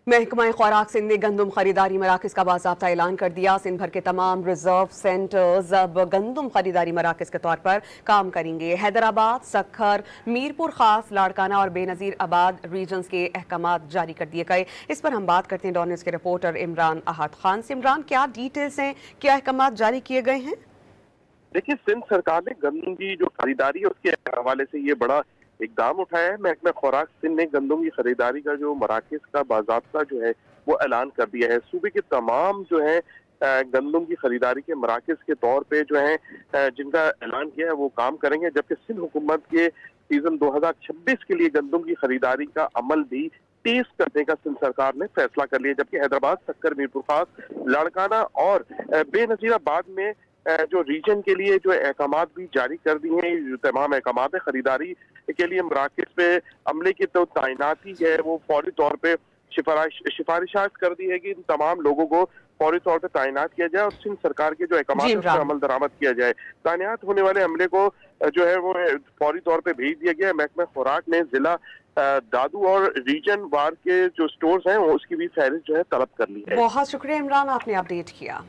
महकमा खुराक सिंध ने गंदम खरीदारी मराकज़ का बाज़ाब्ता ऐलान कर दिया। सिंध भर के तमाम रिजर्व सेंटर्स अब गंदम खरीदारी मराकज़ के तौर पर काम करेंगे। हैदराबाद, सक्खर, मीरपुर खास, लाड़काना और बेनज़ीर आबाद रीजन्स के अहकामात जारी कर दिए गए। इस पर हम बात करते हैं डॉन न्यूज़ के रिपोर्टर इमरान अहद खान से। इमरान, क्या डिटेल्स हैं, क्या अहकामात जारी किए गए हैं? देखिए, सिंध सरकार ने गंदम की जो खरीदारी है उसके हवाले से ये बड़ा इकदाम उठाया है। महकमा खुराक सिंध ने गंदम की खरीदारी का जो मराकज़ का बाज़ाब्ता जो है वो ऐलान कर दिया है। सूबे के तमाम जो है गंदम की खरीदारी के मराकज़ के तौर पे जो है जिनका ऐलान किया है वो काम करेंगे, जबकि सिंध हुकूमत के सीजन 2026 के लिए गंदम की खरीदारी का अमल भी तेज करने का सिंध सरकार ने फैसला कर लिया। जबकि हैदराबाद, सक्कर, मीरपुर खास, लाड़काना और बेनज़ीराबाद में जो रीजन के लिए जो अहकामात भी जारी कर दिए हैं। जो तमाम अहकामात है खरीदारी के लिए मराकज़ पे अमले की तो तैनाती है वो फौरी तौर पे सिफारिशात कर दी है कि इन तमाम लोगों को फौरी तौर पे तैनात किया जाए और सिंध सरकार के जो अहकामात है उस पर अमल दरामद किया जाए। तैनात होने वाले अमले को जो है वो फौरी तौर पे भेज दिया गया है। महकमा खुराक ने जिला दादू और रीजन वार के जो स्टोर्स हैं उसकी भी फहरिस्त जो है तलब कर ली है। बहुत शुक्रिया इमरान, आपने अपडेट किया।